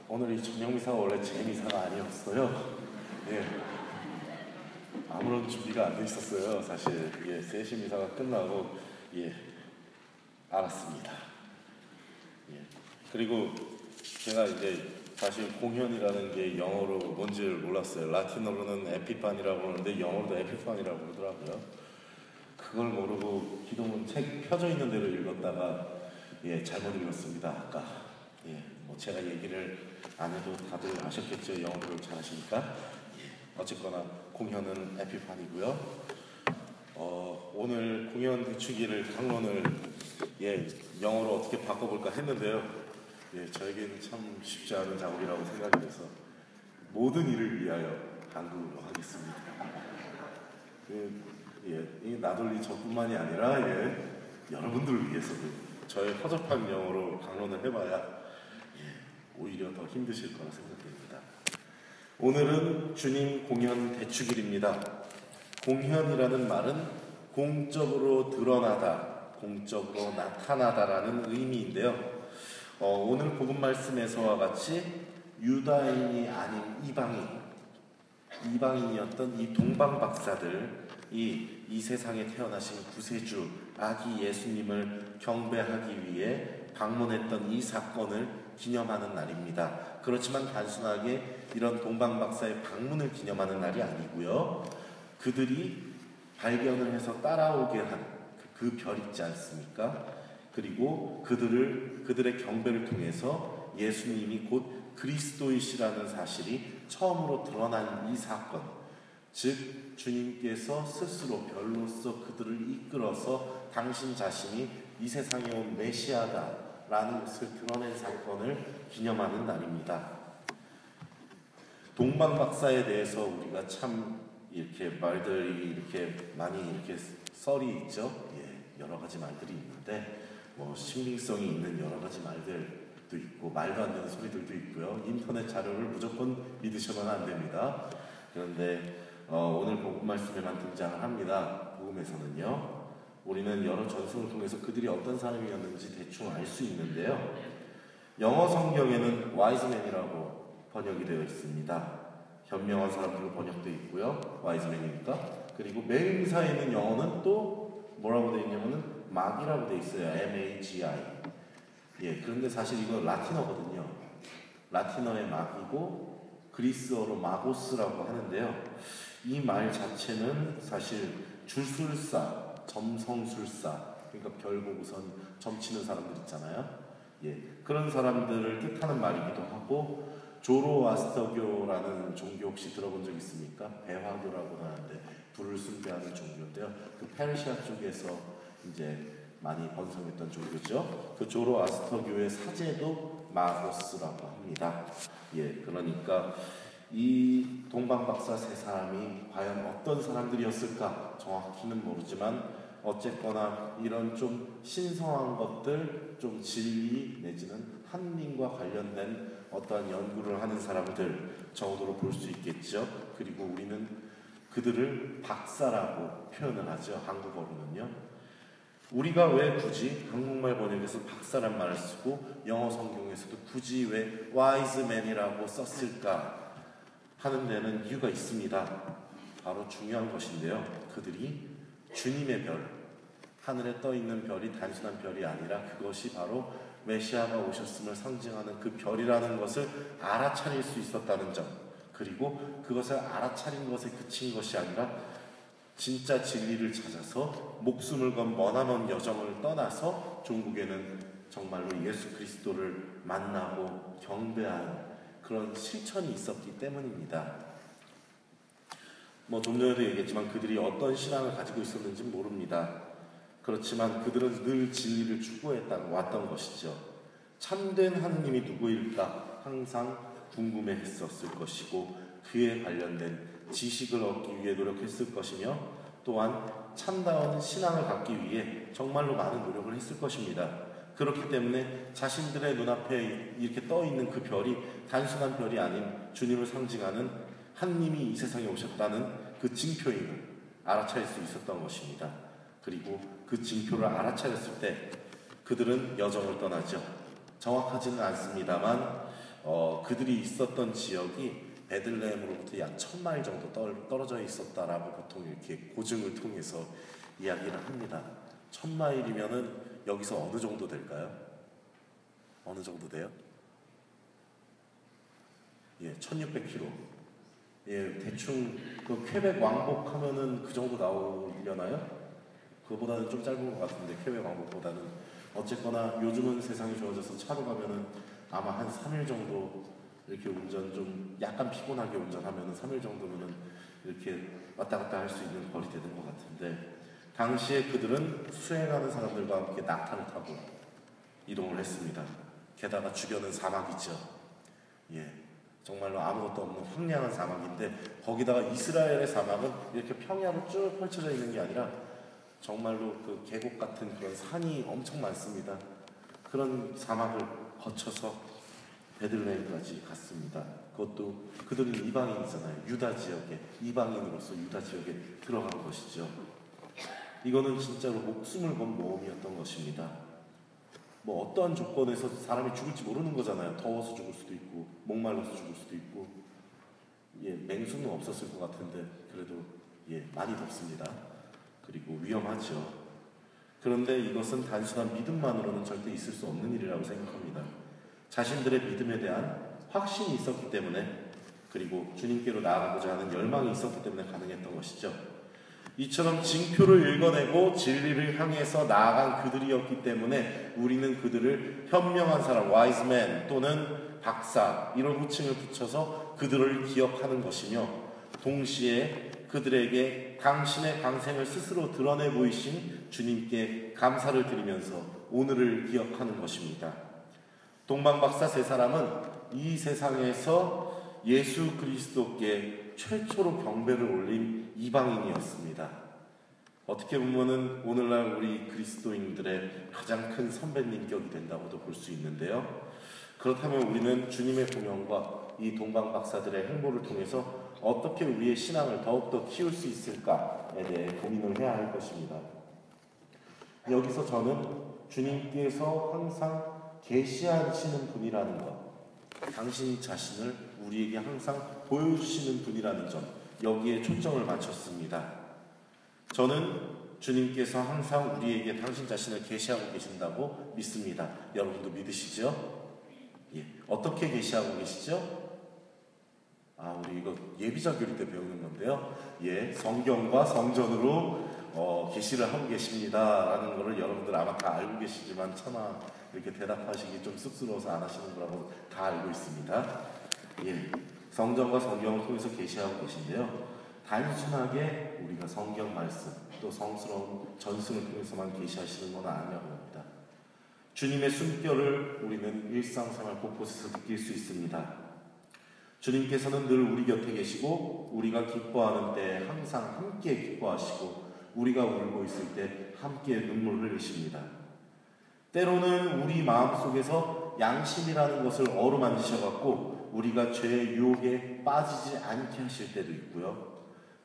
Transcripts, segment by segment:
오늘 이 저녁 미사가 원래 제 미사가 아니었어요. 예, 아무런 준비가 안 돼 있었어요. 사실 3시 미사가 끝나고 알았습니다. 그리고 제가 이제 사실 공연이라는 게 영어로 뭔지를 몰랐어요. 라틴어로는 에피판이라고 하는데 영어로도 에피판이라고 그러더라고요. 그걸 모르고 기도문 책 펴져 있는 대로 읽었다가 잘못 읽었습니다. 아까 뭐 제가 얘기를 안 해도 다들 아셨겠죠. 영어를 잘하시니까. 어쨌거나 공연은 에피판이고요. 오늘 공연 대축일을 강론을 영어로 어떻게 바꿔볼까 했는데요. 저에게는 참 쉽지 않은 작업이라고 생각이 돼서 모든 일을 위하여 한국어로 하겠습니다. 이 나돌리 저뿐만이 아니라 여러분들을 위해서도 저의 허접한 영어로 강론을 해봐야 오히려 더 힘드실 거라 생각됩니다. 오늘은 주님 공연 대축일입니다. 공연이라는 말은 공적으로 드러나다, 공적으로 나타나다라는 의미인데요. 오늘 복음 말씀에서와 같이 유다인이 아닌 이방인이었던 이 동방 박사들, 이 세상에 태어나신 구세주 아기 예수님을 경배하기 위해 방문했던 이 사건을 기념하는 날입니다. 그렇지만 단순하게 이런 동방 박사의 방문을 기념하는 날이 아니고요. 그들이 발견을 해서 따라오게 한 그 별 있지 않습니까? 그리고 그들의 경배를 통해서 예수님이 곧 그리스도이시라는 사실이 처음으로 드러난 이 사건, 즉 주님께서 스스로 별로서 그들을 이끌어서 당신 자신이 이 세상에 온 메시아다라는 것을 드러낸 사건을 기념하는 날입니다. 동방 박사에 대해서 우리가 참 이렇게 말들이 이렇게 많이 이렇게 썰이 있죠. 여러 가지 말들이 있는데 뭐 신빙성이 있는 여러 가지 말들도 있고 말도 안 되는 소리들도 있고요. 인터넷 자료를 무조건 믿으셔만 안 됩니다. 그런데 오늘 복음 말씀에만 등장을 합니다. 복음에서는요. 우리는 여러 전승을 통해서 그들이 어떤 사람이었는지 대충 알 수 있는데요. 영어 성경에는 와이즈맨이라고 번역이 되어 있습니다. 현명한 사람들로 번역되어 있고요. 와이즈맨이니까. 그리고 매일미사에 있는 영어는 또 뭐라고 되어 있냐면은 막이라고 되어 있어요. MAGI. 그런데 사실 이건 라틴어거든요. 라틴어의 막이고 그리스어로 마고스라고 하는데요. 이 말 자체는 사실 주술사, 점성술사, 그러니까 별 보고선 점치는 사람들 있잖아요. 그런 사람들을 뜻하는 말이기도 하고, 조로아스터교라는 종교 혹시 들어본 적 있습니까? 배화교라고 하는데 불을 숭배하는 종교인데요. 그 페르시아 쪽에서 이제 많이 번성했던 종교죠. 그 조로아스터교의 사제도 마고스라고 합니다. 그러니까 이 동방박사 세 사람이 과연 어떤 사람들이었을까 정확히는 모르지만 어쨌거나 이런 좀 신성한 것들, 좀 진리 내지는 한민과 관련된 어떠한 연구를 하는 사람들 정도로 볼 수 있겠죠. 그리고 우리는 그들을 박사라고 표현을 하죠. 한국어로는요. 우리가 왜 굳이 한국말 번역에서 박사란 말을 쓰고 영어 성경에서도 굳이 왜 와이즈맨이라고 썼을까 하는 데는 이유가 있습니다. 바로 중요한 것인데요. 그들이 주님의 별, 하늘에 떠있는 별이 단순한 별이 아니라 그것이 바로 메시아가 오셨음을 상징하는 그 별이라는 것을 알아차릴 수 있었다는 점, 그리고 그것을 알아차린 것에 그친 것이 아니라 진짜 진리를 찾아서 목숨을 건 머나먼 여정을 떠나서 종국에는 정말로 예수 그리스도를 만나고 경배하는 그런 실천이 있었기 때문입니다. 좀 전에도 얘기했지만 그들이 어떤 신앙을 가지고 있었는지 모릅니다. 그렇지만 그들은 늘 진리를 추구해 왔던 것이죠. 참된 하느님이 누구일까 항상 궁금해했었을 것이고 그에 관련된 지식을 얻기 위해 노력했을 것이며 또한 참다운 신앙을 갖기 위해 정말로 많은 노력을 했을 것입니다. 그렇기 때문에 자신들의 눈앞에 이렇게 떠있는 그 별이 단순한 별이 아닌 주님을 상징하는 하느님이 이 세상에 오셨다는 그 징표임을 알아차릴 수 있었던 것입니다. 그리고 그 징표를 알아차렸을 때 그들은 여정을 떠나죠. 정확하지는 않습니다만 그들이 있었던 지역이 베들레헴으로부터 약 1000마일 정도 떨어져 있었다라고 보통 이렇게 고증을 통해서 이야기를 합니다. 1000마일이면은 여기서 어느 정도 될까요? 어느 정도 돼요? 예, 1600km. 예, 대충 그 퀘벡 왕복하면은 그 정도 나오려나요? 그거보다는 좀 짧은 것 같은데, 퀘벡 왕복보다는. 어쨌거나 요즘은 세상이 좋아져서 차로 가면은 아마 한 3일 정도 이렇게 운전 좀 약간 피곤하게 운전하면은 3일 정도면은 이렇게 왔다 갔다 할 수 있는 거리 되는 것 같은데, 당시에 그들은 수행하는 사람들과 함께 낙타를 타고 이동을 했습니다. 게다가 주변은 사막이죠. 예, 정말로 아무것도 없는 황량한 사막인데, 거기다가 이스라엘의 사막은 이렇게 평야로 쭉 펼쳐져 있는 게 아니라 정말로 그 계곡 같은 그런 산이 엄청 많습니다. 그런 사막을 거쳐서 베들레헴까지 갔습니다. 그것도 그들은 이방인이잖아요. 유다 지역에, 이방인으로서 유다 지역에 들어간 것이죠. 이거는 진짜로 목숨을 건 모험이었던 것입니다. 뭐 어떠한 조건에서 사람이 죽을지 모르는 거잖아요. 더워서 죽을 수도 있고 목말라서 죽을 수도 있고. 예, 맹수는 없었을 것 같은데 그래도 예, 많이 덥습니다. 그리고 위험하죠. 그런데 이것은 단순한 믿음만으로는 절대 있을 수 없는 일이라고 생각합니다. 자신들의 믿음에 대한 확신이 있었기 때문에, 그리고 주님께로 나아가고자 하는 열망이 있었기 때문에 가능했던 것이죠. 이처럼 징표를 읽어내고 진리를 향해서 나아간 그들이었기 때문에 우리는 그들을 현명한 사람, wise man 또는 박사, 이런 호칭을 붙여서 그들을 기억하는 것이며, 동시에 그들에게 당신의 강생을 스스로 드러내 보이신 주님께 감사를 드리면서 오늘을 기억하는 것입니다. 동방박사 세 사람은 이 세상에서 예수 그리스도께 최초로 경배를 올린 이방인이었습니다. 어떻게 보면은 오늘날 우리 그리스도인들의 가장 큰 선배님격이 된다고도 볼 수 있는데요. 그렇다면 우리는 주님의 공연과 이 동방박사들의 행보를 통해서 어떻게 우리의 신앙을 더욱더 키울 수 있을까에 대해 고민을 해야 할 것입니다. 여기서 저는 주님께서 항상 계시하시는 분이라는 것, 당신 자신을 우리에게 항상 보여주시는 분이라는 점, 여기에 초점을 맞췄습니다. 저는 주님께서 항상 우리에게 당신 자신을 계시하고 계신다고 믿습니다. 여러분도 믿으시죠? 예. 어떻게 계시하고 계시죠? 우리 이거 예비자 교리 때 배우는 건데요. 예, 성경과 성전으로 계시를 하고 계십니다라는 거를 여러분들 아마 다 알고 계시지만 차마 이렇게 대답하시기 좀 쑥스러워서 안 하시는 거라고 다 알고 있습니다. 예, 성전과 성경을 통해서 계시하고 계신데요. 단순하게 우리가 성경 말씀 또 성스러운 전승을 통해서만 계시하시는 건 아니라고 합니다. 주님의 숨결을 우리는 일상생활 곳곳에서 느낄 수 있습니다. 주님께서는 늘 우리 곁에 계시고 우리가 기뻐하는 때 항상 함께 기뻐하시고 우리가 울고 있을 때 함께 눈물을 흘리십니다. 때로는 우리 마음속에서 양심이라는 것을 어루만지셔갖고 우리가 죄의 유혹에 빠지지 않게 하실 때도 있고요.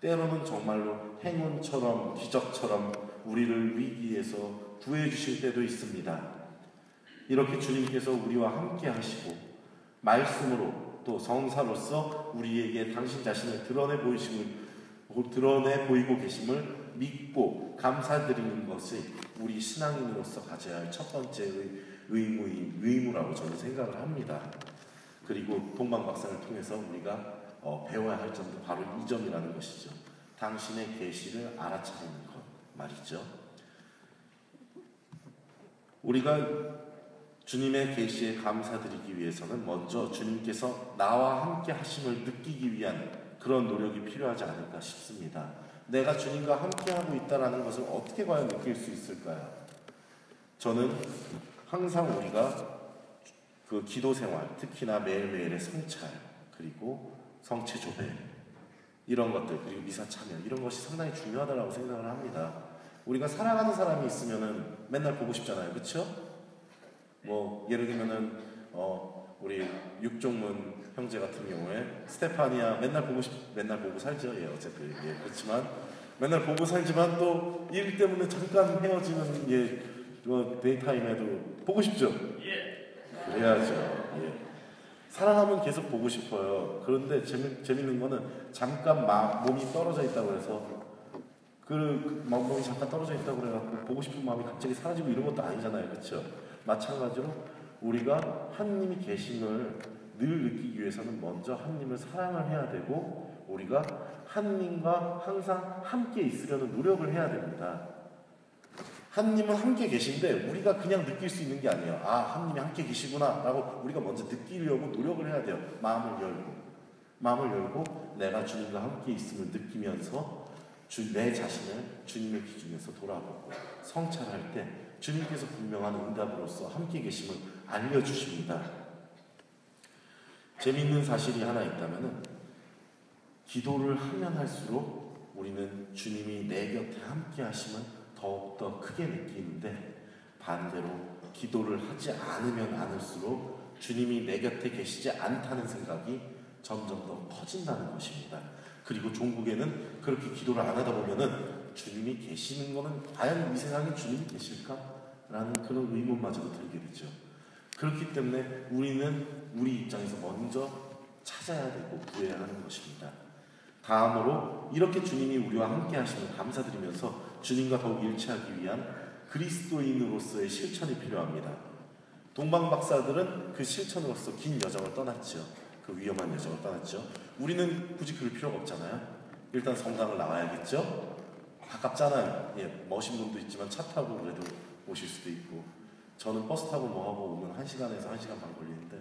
때로는 정말로 행운처럼 기적처럼 우리를 위기에서 구해주실 때도 있습니다. 이렇게 주님께서 우리와 함께 하시고 말씀으로 또 성사로서 우리에게 당신 자신을 드러내 보이고 계심을 믿고 감사드리는 것이 우리 신앙인으로서 가져야 할 첫 번째 의무라고 저는 생각을 합니다. 그리고 동방박사를 통해서 우리가 배워야 할 점도 바로 이 점이라는 것이죠. 당신의 계시를 알아차리는 것 말이죠. 우리가 주님의 계시에 감사드리기 위해서는 먼저 주님께서 나와 함께 하심을 느끼기 위한 그런 노력이 필요하지 않을까 싶습니다. 내가 주님과 함께 하고 있다는 것을 어떻게 과연 느낄 수 있을까요? 저는 항상 우리가 그 기도 생활, 특히나 매일매일의 성찰, 그리고 성체 조배, 이런 것들, 그리고 미사 참여, 이런 것이 상당히 중요하다고 생각을 합니다. 우리가 사랑하는 사람이 있으면은 맨날 보고 싶잖아요. 그렇죠? 뭐 예를 들면은 우리 육종문 형제 같은 경우에 스테파니아 맨날 보고 살죠. 예, 어쨌든 예, 그렇지만 맨날 보고 살지만 또 일 때문에 잠깐 헤어지는 데이타임에도 보고 싶죠. 예. 그래야죠. 예. 사랑하면 계속 보고 싶어요. 그런데 재밌는 거는 잠깐 몸이 떨어져 있다고 해서 몸이 잠깐 떨어져 있다고 그래갖고 보고 싶은 마음이 갑자기 사라지고 이런 것도 아니잖아요. 그렇죠? 마찬가지로 우리가 하느님이 계심을 늘 느끼기 위해서는 먼저 하느님을 사랑을 해야 되고 우리가 하느님과 항상 함께 있으려는 노력을 해야 됩니다. 하느님은 함께 계신데 우리가 그냥 느낄 수 있는 게 아니에요. 아, 하느님이 함께 계시구나 라고 우리가 먼저 느끼려고 노력을 해야 돼요. 마음을 열고 내가 주님과 함께 있음을 느끼면서 내 자신을 주님의 기준에서 돌아보고 성찰할 때 주님께서 분명한 응답으로서 함께 계심을 알려주십니다. 재미있는 사실이 하나 있다면 기도를 하면 할수록 우리는 주님이 내 곁에 함께 하심은 더욱더 크게 느끼는데 반대로 기도를 하지 않으면 않을수록 주님이 내 곁에 계시지 않다는 생각이 점점 더 커진다는 것입니다. 그리고 종국에는 그렇게 기도를 안 하다 보면은 주님이 계시는 거는 과연 이 세상에 주님이 계실까? 라는 그런 의문마저도 들게 되죠. 그렇기 때문에 우리는 우리 입장에서 먼저 찾아야 되고 구해야 하는 것입니다. 다음으로 이렇게 주님이 우리와 함께 하심을 감사드리면서 주님과 더욱 일치하기 위한 그리스도인으로서의 실천이 필요합니다. 동방박사들은 그 실천으로서 긴 여정을 떠났죠. 그 위험한 여정을 떠났죠. 우리는 굳이 그럴 필요가 없잖아요. 일단 성당을 나와야겠죠. 가깝잖아요. 예, 멋진 분도 있지만 차 타고 그래도 오실 수도 있고 저는 버스 타고 뭐하고 오면 1시간에서 1시간 반 걸리는데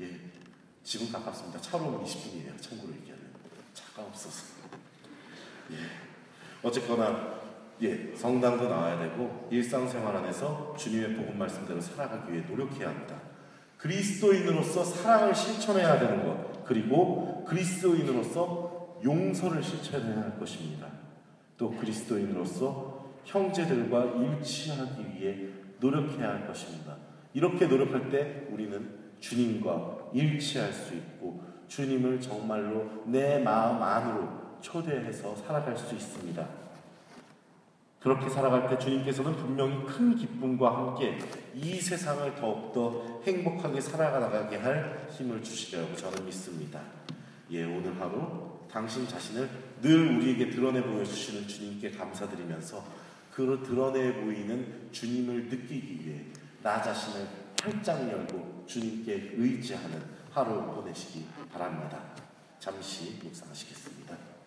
예, 지금 가깝습니다. 차로 오면 20분이에요. 참고로 얘기하면 차가 없어서 예, 어쨌거나 예, 성당도 나와야 되고 일상생활 안에서 주님의 복음 말씀대로 살아가기 위해 노력해야 합니다. 그리스도인으로서 사랑을 실천해야 되는 것, 그리고 그리스도인으로서 용서를 실천해야 할 것입니다. 또 그리스도인으로서 형제들과 일치하기 위해 노력해야 할 것입니다. 이렇게 노력할 때 우리는 주님과 일치할 수 있고 주님을 정말로 내 마음 안으로 초대해서 살아갈 수 있습니다. 그렇게 살아갈 때 주님께서는 분명히 큰 기쁨과 함께 이 세상을 더욱더 행복하게 살아가게 할 힘을 주시리라고 저는 믿습니다. 예, 오늘 하루 당신 자신을 늘 우리에게 드러내 보여주시는 주님께 감사드리면서 그 드러내 보이는 주님을 느끼기 위해 나 자신을 활짝 열고 주님께 의지하는 하루 보내시기 바랍니다. 잠시 묵상하시겠습니다.